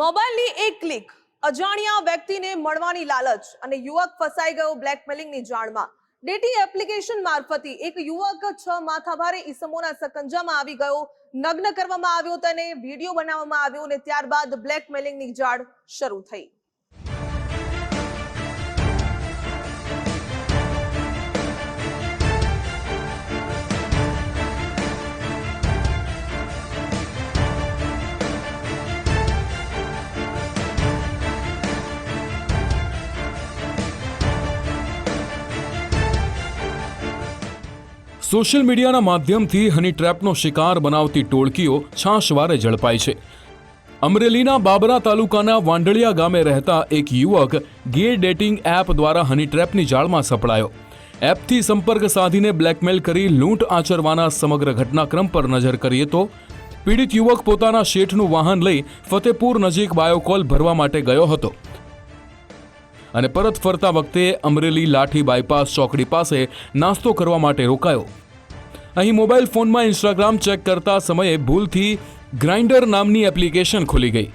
મોબાઈલની એક ક્લિક અજાણ્યા વ્યક્તિને મળવાની લાલચ અને યુવક ફસાઈ ગયો બ્લેકમેલિંગની જાળમાં। ડેટિંગ એપ્લિકેશન મારફતે એક યુવક 6 માથાભારે ઈસમોના સકંજામાં આવી ગયો। નગ્ન કરવામાં આવ્યો, તેને વિડીયો બનાવવામાં આવ્યો અને ત્યારબાદ બ્લેકમેલિંગની જાળ શરૂ થઈ। સોશિયલ મીડિયાના માધ્યમથી હની ટ્રેપનો શિકાર બનાવતી ટોળકીઓ છાશવારે ઝડપાઈ છે। અમરેલીના બાબરા તાલુકાના વાંડળિયા ગામે રહેતા એક યુવક ગે ડેટિંગ એપ દ્વારા હની ટ્રેપની જાળમાં સપડાયો। એપથી સંપર્ક સાધીને બ્લેકમેલ કરી લૂંટ આચરવાના સમગ્ર ઘટનાક્રમ પર નજર કરીએ તો પીડિત યુવક પોતાના શેઠનું વાહન લઈ ફતેપુર નજીક બાયોકોલ ભરવા માટે ગયો હતો અને પરત ફરતા વખતે અમરેલી લાઠી બાયપાસ ચોકડી પાસે નાસ્તો કરવા માટે રોકાયો। અહીં મોબાઈલ ફોનમાં ઇન્સ્ટાગ્રામ ચેક કરતા સમયે ભૂલથી ગ્રાઇન્ડર નામની એપ્લિકેશન ખુલી ગઈ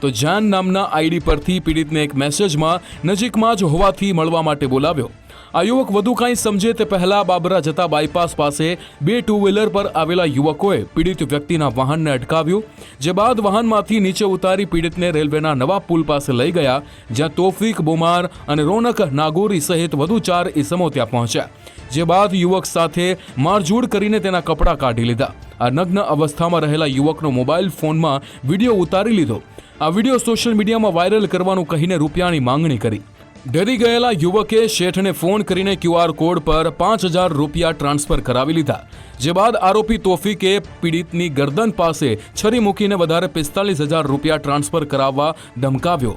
તો જાન નામના આઈડી પરથી પીડિતને એક મેસેજમાં નજીકમાં જ હોવાથી મળવા માટે બોલાવ્યો। આ યુવક વધુ કંઈ સમજે તે પહેલા બાબરા જતા બાયપાસ પાસે 2 ટુ વ્હીલર પર આવેલા યુવકોએ પીડિત વ્યક્તિના વાહનને અટકાવ્યું, જે બાદ વાહનમાંથી નીચે ઉતારી પીડિતને રેલવેના નવા પુલ પાસે લઈ ગયા, જ્યાં તોફીક બોમાર અને રોનક નાગોરી સહિત વધુ 4 ઈસમો ત્યાં પહોંચ્યા, જે બાદ યુવક સાથે મારઝૂડ કરીને તેના કપડાં કાઢી લીધા। આ નગ્ન અવસ્થામાં રહેલા યુવકનો મોબાઈલ ફોનમાં વિડીયો ઉતારી લીધો। આ વિડીયો સોશિયલ મીડિયામાં વાયરલ કરવાનું કહીને રૂપિયાની માંગણી કરી। ડરી ગયેલા યુવકે શેઠને ફોન કરીને QR કોડ પર 5000 રૂપિયા ટ્રાન્સફર કરાવી લીધા, જે બાદ આરોપી તોફીકે પીડિતની ગરદન પાસે છરી મૂકીને વધારે 45000 રૂપિયા ટ્રાન્સફર કરાવવા ધમકાવ્યો।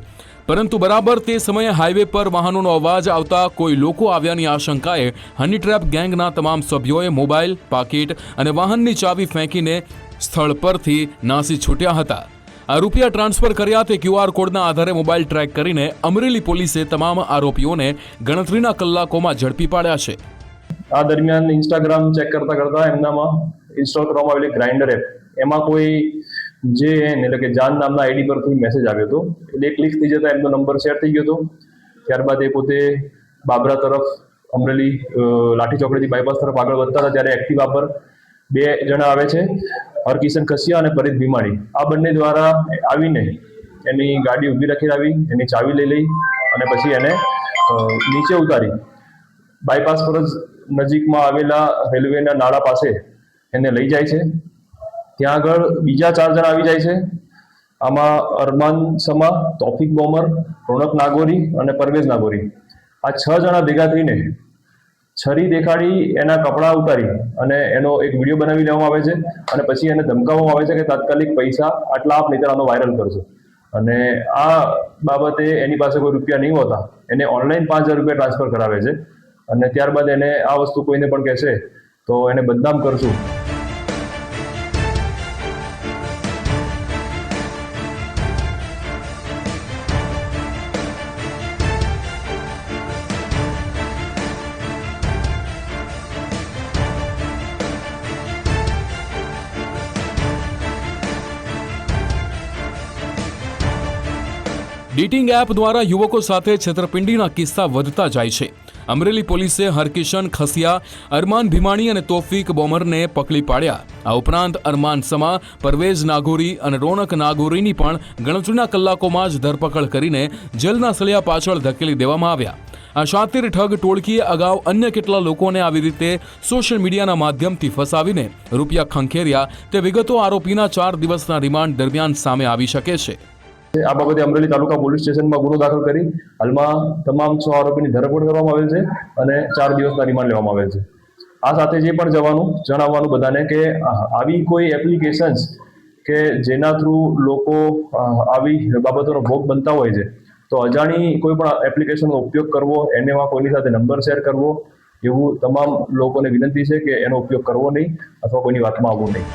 પરંતુ બરાબર તે સમયે હાઈવે પર વાહનોનો અવાજ આવતા કોઈ લોકો આવ્યાની આશંકાએ હની ટ્રેપ ગેંગના તમામ સભ્યોએ મોબાઈલ, પાકીટ અને વાહનની ચાવી ફેંકીને સ્થળ પરથી નાસી છૂટ્યા હતા। આ રૂપિયા ટ્રાન્સફર કર્યા તે QR કોડના આધારે મોબાઈલ ટ્રેક કરીને અમરેલી પોલીસે તમામ આરોપીઓને ગણતરીના કલાકોમાં ઝડપી પાડ્યા છે। આ દરમિયાન ઇન્સ્ટાગ્રામ ચેક કરતા એમનામાં ઇન્સ્ટોલ કરવામાં આવેલી ગ્રાઇન્ડર એપ, એમાં કોઈ જે એટલે કે જાન નામના આઈડી પરથી મેસેજ આવ્યો હતો, એટલે ક્લિક થઈ જતા એમનો નંબર શેર થઈ ગયો હતો। ત્યારબાદ એ પોતે બાબરા તરફ અમરેલી લાઠી ચોકડીથી બાયપાસ તરફ આગળ વધતા હતા ત્યારે એક્ટિવા પર 2 જણા આવે છે, હરકિશન કસિયા અને પરેશ ભીમાણી। આ બંને દ્વારા આવીને એની ગાડી ઊભી રાખી આવી, એની ચાવી લઈ અને પછી એને નીચે ઉતારી બાયપાસ પર જ નજીકમાં આવેલા રેલવેના નાળા પાસે એને લઈ જાય છે। ત્યાં આગળ બીજા 4 જણા આવી જાય છે। આમાં અરમાન સમા, તોફીક બોમર, રોનક નાગોરી અને પરવેઝ નાગોરી, આ 6 જણા ભેગા થઈને છરી દેખાડી એના કપડાં ઉતારી અને એનો એક વિડીયો બનાવી લેવામાં આવે છે અને પછી એને ધમકાવવામાં આવે છે કે તાત્કાલિક પૈસા આટલા આપ નહીં આનો વાયરલ કરશો। અને આ બાબતે એની પાસે કોઈ રૂપિયા નહીં હોતા એને ઓનલાઈન 5000 રૂપિયા ટ્રાન્સફર કરાવે છે અને ત્યારબાદ એને આ વસ્તુ કોઈને પણ કહેશે તો એને બદનામ કરશું। ડેટિંગ એપ દ્વારા યુવકો સાથે છેતરપિંડીના કિસ્સા વધતા જાય છે। અમરેલી પોલીસે હરકિશન ખસિયા, અરમાન ભીમાણી અને તોફીક બોમરને પકડી પાડ્યા। આ ઉપરાંત અરમાન સમા, પરવેઝ નાગોરી અને રોનક નાગોરીની પણ ગણતરીના કલાકોમાં જ ધરપકડ કરીને જેલના સળિયા પાછળ ધકેલી દેવામાં આવ્યા। આ શાતિર ઠગ ટોળકીએ અગાઉ અન્ય કેટલા લોકોને આવી રીતે સોશિયલ મીડિયાના માધ્યમથી ફસાવીને રૂપિયા ખંખેર્યા તે વિગતો આરોપીના 4 દિવસના રિમાન્ડ દરમિયાન સામે આવી શકે છે। આ બાબતે અમરેલી તાલુકા પોલીસ સ્ટેશનમાં ગુનો દાખલ કરી હાલમાં તમામ 6 આરોપીની ધરપકડ કરવામાં આવેલ છે અને 4 દિવસના રિમાન્ડ લેવામાં આવેલ છે। આ સાથે જે પણ જણાવવાનું બધાને કે આવી કોઈ એપ્લિકેશન્સ કે જેના થ્રુ લોકો આવી બાબતોનો ભોગ બનતા હોય છે, તો અજાણી કોઈ પણ એપ્લિકેશનનો ઉપયોગ કરવો, એમાં કોઈની સાથે નંબર શેર કરવો, એવું તમામ લોકોને વિનંતી છે કે એનો ઉપયોગ કરવો નહીં અથવા કોઈની વાતમાં આવવું નહીં।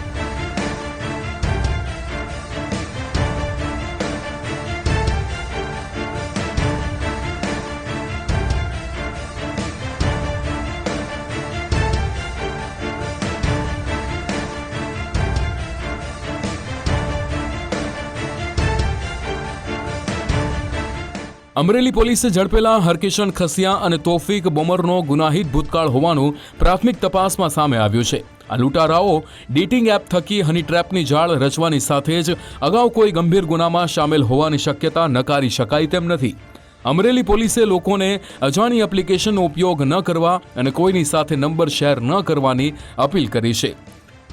અમરેલી પોલીસે ઝડપેલા હરકિશન ખસિયા અને તોફીક બોમરનો ગુનાહિત ભૂતકાળ હોવાનું પ્રાથમિક તપાસમાં સામે આવ્યું છે. આ લૂંટારાઓ ડેટિંગ એપ થકી હની ટ્રેપની જાળ રચવાની સાથે જ અગાઉ કોઈ ગંભીર ગુનામાં સામેલ હોવાની શક્યતા નકારી શકાય તેમ નથી. અમરેલી પોલીસે લોકોને અજાણી એપ્લિકેશનનો ઉપયોગ ન કરવા અને કોઈની સાથે નંબર શેર ન કરવાની અપીલ કરી છે.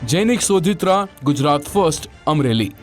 જૈનિક સોજિત્રા, ગુજરાત ફર્સ્ટ, અમરેલી.